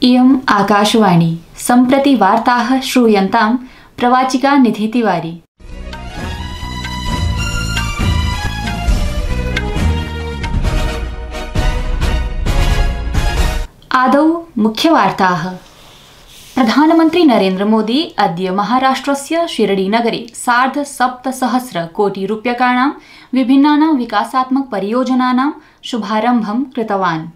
इयम् आकाशवाणी सम्प्रति वार्ताः श्रूयन्तां प्रवाचिका निधि तिवारी। आदौ मुख्यवार्ताः। प्रधानमन्त्री नरेन्द्र मोदी अद्य महाराष्ट्रस्य शिरडीनगरे 7,500 कोटिरूप्यकाणां विभिन्नानां विकासात्मक परियोजनानां शुभारम्भं कृतवान्।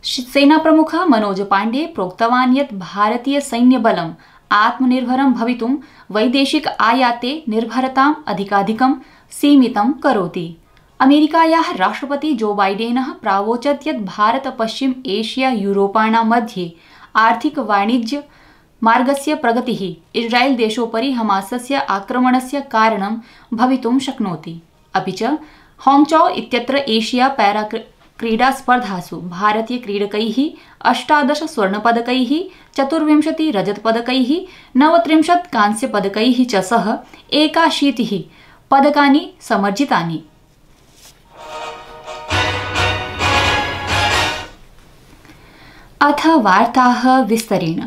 सेनाप्रमुख मनोज पाण्डे प्रोक्तवान् यत् भारतीय सैन्यबलम् आत्मनिर्भरं भवितुं वैदेशिक आयाते निर्भरताम् अधिकाधिकं सीमितं करोति। अमेरिकायाः राष्ट्रपति जो बाइडेनः प्रावोचत् यत् भारत पश्चिम एशिया यूरोपाणां मध्ये आर्थिक वाणिज्य मार्गस्य प्रगतिः इस्राएल देशोपरि हमासस्य आक्रमणस्य कारणं भवितुं शक्नोति। अपि च हांगझौ इत्यत्र एशिया पैरा क्रीडास्पर्धासु भारतीय क्रीडकैः 18 स्वर्णपदकैः 24 रजतपदकैः 39 कांस्यपदकैः च सह 81 पदकानि समर्जितानि। अथ वार्ताः विस्तरेण।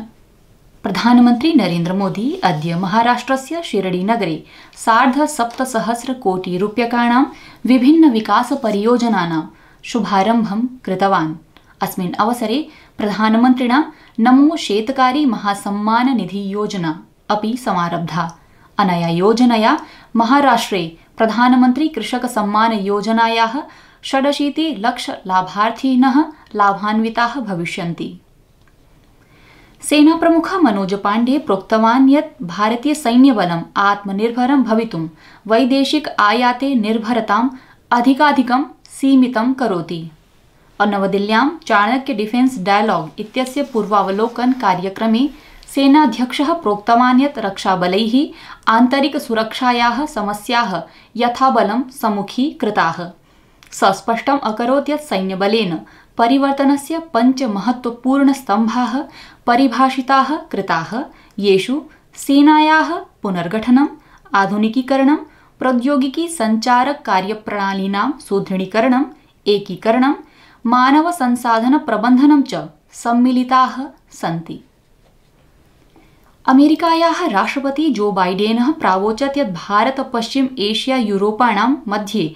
प्रधानमन्त्री नरेन्द्र मोदी अद्य महाराष्ट्रस्य शिरडीनगरे 7,500 कोटिरूप्यकाणां विभिन्न विकासपरियोजनानां शुभारम्भं कृतवान्। अस्मिन् अवसरे प्रधानमन्त्रिणा नमो शेतकारी महासम्मान निधि योजना अपि समारब्धा। अनया योजनया महाराष्ट्रे प्रधानमन्त्री कृषक सम्मान योजनायाः 86 लाख लाभार्थिनः लाभान्विताः भविष्यन्ति। सेनाप्रमुख मनोज पाण्डे प्रोक्तवान् यत् भारतीय सैन्यबलम् आत्मनिर्भरं भवितुं वैदेशिक आयाते निर्भरताम् अधिकाधिकं सीमितं करोति। नवदिल्ल्यां चाणक्य डिफेन्स डायलॉग इत्यस्य पूर्वावलोकन कार्यक्रमे सेनाध्यक्षः प्रोक्तवान् यत् रक्षाबलैः आन्तरिक सुरक्षायाः समस्याः यथाबलं सम्मुखीकृताः। स स्पष्टम् अकरोत् यत् सैन्यबलेन परिवर्तनस्य 5 महत्वपूर्णस्तम्भाः परिभाषिताः कृताः, येषु सेनायाः पुनर्गठनम्, आधुनिकीकरणं, प्रौद्योगिकी संचार कार्यप्रणालीनां सुदृढीकरणम्, एकीकरणं, मानव संसाधन प्रबन्धनं च सम्मिलिताः सन्ति। अमेरिकायाः राष्ट्रपति जो बाइडेनः प्रावोचत् यत् भारत पश्चिम एशिया यूरोपाणां मध्ये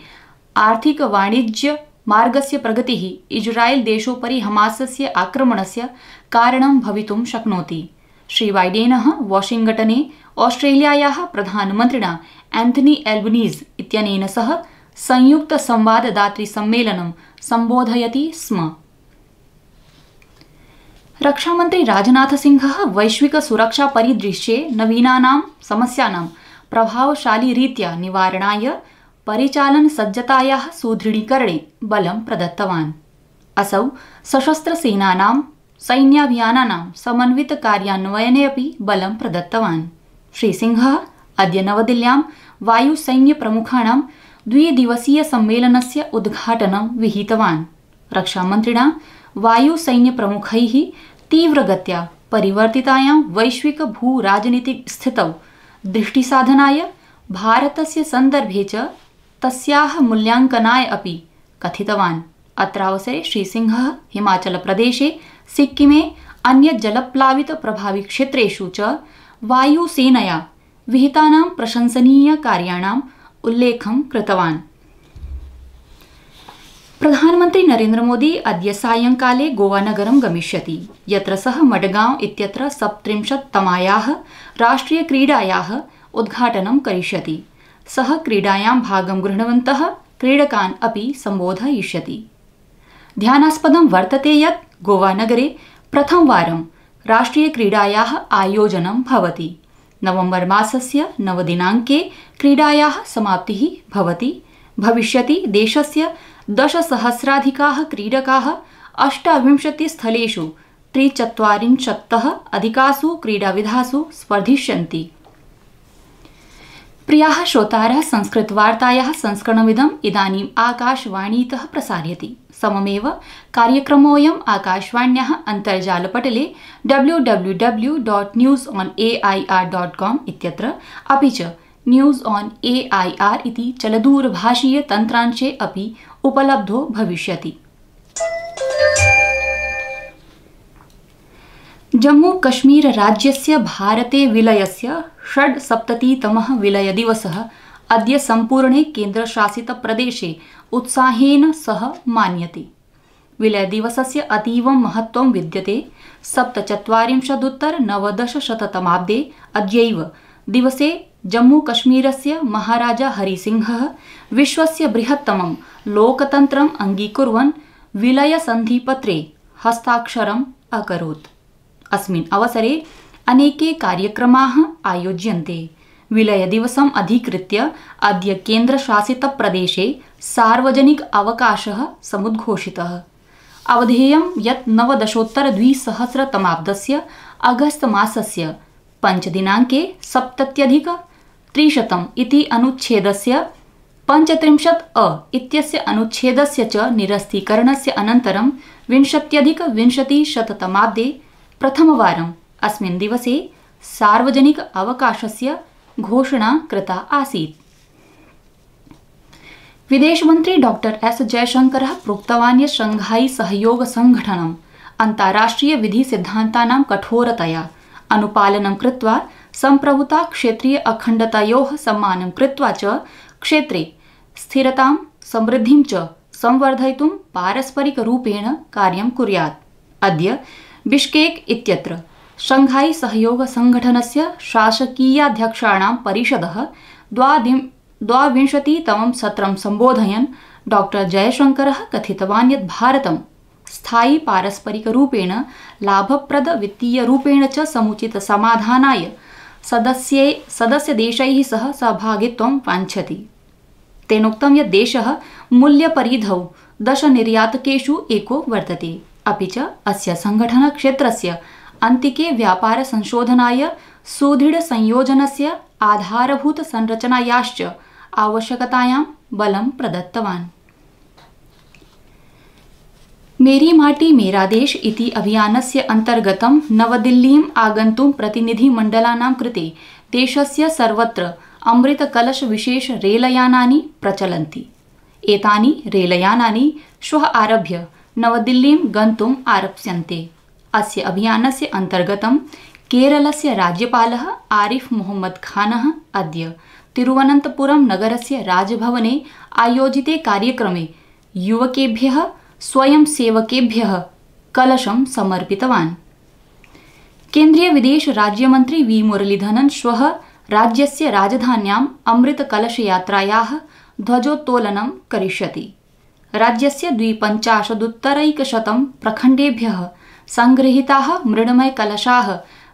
आर्थिक वाणिज्य मार्गस्य प्रगतिः इस्राएल देशोपरि हमासस्य आक्रमणस्य कारणं भवितुं शक्नोति। श्री बाइडेनः वाशिंगटने ऑस्ट्रेलियायाः प्रधानमन्त्रिणा एंथनी एल्बनीज़ इत्यनेन सह संयुक्त संवाददात्री सम्मेलनं संबोधयति स्म। रक्षामन्त्री राजनाथ सिंहः वैश्विक सुरक्षा परिदृश्ये नवीनानां समस्यानां प्रभावशाली रीत्या निवारणाय परिचालन सज्जतायाः सुदृढीकरणे बलं प्रदत्तवान्। असौ सशस्त्र सेनानां सैन्याभियानानां समन्वित कार्यान्वयने अपि बलं प्रदत्तवान्। श्री सिंहः अद्य नवदिल्ल्यां वायुसैन्य प्रमुखाणां द्विदिवसीय सम्मेलनस्य उद्घाटनं विहितवान्। रक्षामन्त्रिणा वायुसैन्य प्रमुखैः तीव्रगत्या परिवर्तितायां वैश्विक भूराजनीतिक स्थितौ दृष्टिसाधनाय भारतस्य सन्दर्भे च तस्याः मूल्यांकनाय अपि कथितवान्। अत्रावसरे श्री सिंहः हिमाचलप्रदेशे, सिक्किमे अन्य जलप्लावित प्रभावित क्षेत्रेषु च वायुसेनया विहितानां प्रशंसनीय कार्याणाम् उल्लेखं कृतवान्। प्रधानमन्त्री नरेन्द्र मोदी अद्य सायंकाले गोवानगरं गमिष्यति, यत्र सः मडगांव इत्यत्र 37तमायाः राष्ट्रिय क्रीडायाः उद्घाटनं करिष्यति। सः क्रीडायां भागं गृह्णवन्तः क्रीडकान् अपि सम्बोधयिष्यति। ध्यानास्पदं वर्तते यत् गोवानगरे प्रथमवारं राष्ट्रिय क्रीडायाः आयोजनं भवति। नवंबर मासस्य 9 दिनाङ्के क्रीडायाः समाप्तिः भविष्यति। देशस्य 10,000 क्रीडकाः 28 स्थलेषु 43 अधिकासु क्रीडाविधासु स्पर्धिष्यन्ति। प्रियाः श्रोतारः, संस्कृतवार्तायाः संस्करणमिदम् इदानीम् आकाशवाणीतः प्रसार्यति। सममेव कार्यक्रमोऽयम् आकाशवाण्याः अन्तर्जालपटले www.newsonair.com इत्यत्र अपि च न्यूज़ ऑन AIR इति चलदूरभाषीय तन्त्रांशे अपि उपलब्धो भविष्यति। जम्मूकश्मीर राज्यस्य भारते विलयस्य 76तमः विलयदिवसः अद्य सम्पूर्णे केन्द्रशासितप्रदेशे उत्साहेन सह मान्यते। विलयदिवसस्य अतीव महत्त्वं विद्यते। 47-उत्तर-19-शततमाब्दे अद्यैव दिवसे जम्मूकश्मीरस्य महाराजा हरिसिंहः विश्वस्य बृहत्तमं लोकतन्त्रम् अङ्गीकुर्वन् विलयसन्धिपत्रे हस्ताक्षरम् अकरोत्। अस्मिन् अवसरे अनेके कार्यक्रमाः आयोज्यन्ते। विलयदिवसम् अधिकृत्य अद्य केन्द्रशासितप्रदेशे सार्वजनिक अवकाशः समुद्घोषितः। अवधेयं यत् 19-द्विसहस्रतमाब्दस्य अगस्त मासस्य 5 दिनाङ्के 70+300 इति अनुच्छेदस्य 35 इत्यस्य अनुच्छेदस्य च निरस्तीकरणस्य अनन्तरं 20+20-शततमाब्दे प्रथमवारम् अस्मिन् दिवसे सार्वजनिक अवकाशस्य घोषणा कृता आसीत्। विदेशमन्त्री डॉक्टर एस जयशंकरः प्रोक्तवान् यत् शंघाई सहयोग संघटनम् अन्ताराष्ट्रियविधिसिद्धान्तानां कठोरतया अनुपालनं कृत्वा सम्प्रभुता क्षेत्रीय अखण्डतायोः सम्मानं कृत्वा च क्षेत्रे स्थिरतां समृद्धिं च संवर्धयितुं पारस्परिकरूपेण कार्यं कुर्यात्। अद्य बिश्केक इत्यत्र शंघाई सहयोग संघटनस्य शासकीयाध्यक्षाणां परिषदः 22तमं सत्रं सम्बोधयन् डॉक्टर जयशंकरः कथितवान् यत् भारतं स्थायी पारस्परिकरूपेण लाभप्रद वित्तीयरूपेण च समुचित समाधानाय सदस्यदेशैः सह सहभागित्वं वाञ्छति। तेनोक्तं यत् देशः मूल्यपरिधौ 10 निर्यातकेषु एको वर्तते। अपि च अस्य संघटनक्षेत्रस्य अन्तिके व्यापारसंशोधनाय सुदृढसंयोजनस्य आधारभूतसंरचनायाश्च आवश्यकतायां बलं प्रदत्तवान्। मेरी माटी मेरा देश इति अभियानस्य अन्तर्गतं नवदिल्लीम् आगन्तुं प्रतिनिधिमण्डलानां कृते देशस्य सर्वत्र अमृतकलश विशेष रेलयानानि प्रचलन्ति। एतानि रेलयानानि श्वः आरभ्य नवदिल्लीं गन्तुम् आरप्स्यन्ते। अस्य अभियानस्य अन्तर्गतं केरलस्य राज्यपालः आरिफ मोहम्मद खानः अद्य तिरुवनन्तपुरं नगरस्य राजभवने आयोजिते कार्यक्रमे युवकेभ्यः स्वयंसेवकेभ्यः कलशं समर्पितवान्। केन्द्रीय विदेश राज्यमन्त्री वी मुरलीधरन् श्वः राज्यस्य राजधान्याम् अमृतकलशयात्रायाः ध्वजोत्तोलनं करिष्यति। राज्यस्य 250-उत्तरैकशतं प्रखण्डेभ्यः संगृहीताः मृण्मयकलशाः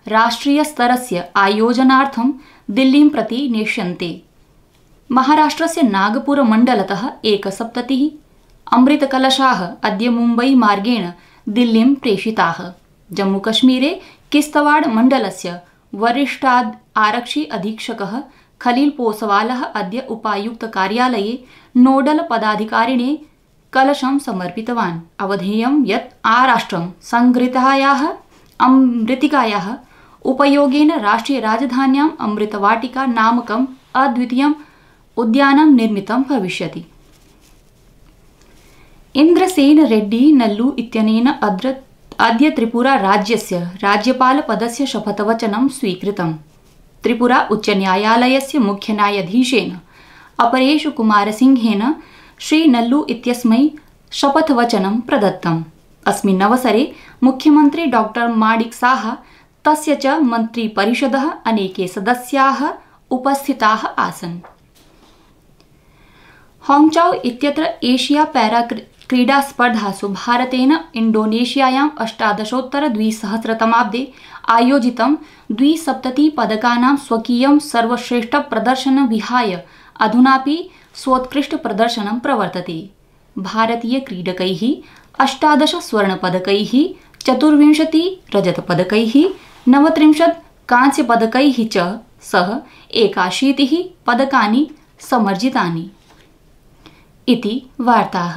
राष्ट्रियस्तरस्य आयोजनार्थं दिल्लीं प्रति नेष्यन्ते। महाराष्ट्रस्य नागपुरमण्डलतः 71 अमृतकलशाः अद्य मुम्बई मार्गेण दिल्लीं प्रेषिताः। जम्मूकश्मीरे किश्तवाड़ मण्डलस्य वरिष्ठारक्षि अधीक्षकः खलील पोसवालः अद्य उपायुक्तकार्यालये नोडल पदाधिकारिणे कलशं समर्पितवान्। अवधेयं यत् आराष्ट्रं संगृहीतायाः अमृतिकायाः उपयोगेन राष्ट्रियराजधान्याम् अमृतवाटिका नामकम् अद्वितीयम् उद्यानं निर्मितं भविष्यति। इन्द्रसेन रेड्डी नल्लू इत्यनेन अद्य त्रिपुरा राज्यस्य राज्यपालपदस्य शपथवचनं स्वीकृतम्। त्रिपुरा उच्चन्यायालयस्य मुख्यन्यायाधीशेन अपरेश कुमारसिंहेन श्री नल्लू इत्यस्मै शपथवचनं प्रदत्तम्। अस्मिन् अवसरे मुख्यमन्त्री डॉक्टर माणिक साहा तस्य च मन्त्रिपरिषदः अनेके सदस्याः उपस्थिताः आसन्। हांगझौ इत्यत्र एशिया पैरा क्रीडास्पर्धासु भारतेन इण्डोनेशियायां 18-द्विसहस्रतमाब्दे आयोजितं 270 पदकानां स्वकीयं सर्वश्रेष्ठप्रदर्शनं विहाय अधुनापि स्वोत्कृष्टप्रदर्शनं प्रवर्तते। भारतीयक्रीडकैः 18 स्वर्णपदकैः 24 रजतपदकैः 39 कांस्यपदकैः च सह 81 पदकानि समर्जितानि। इति वार्ताः।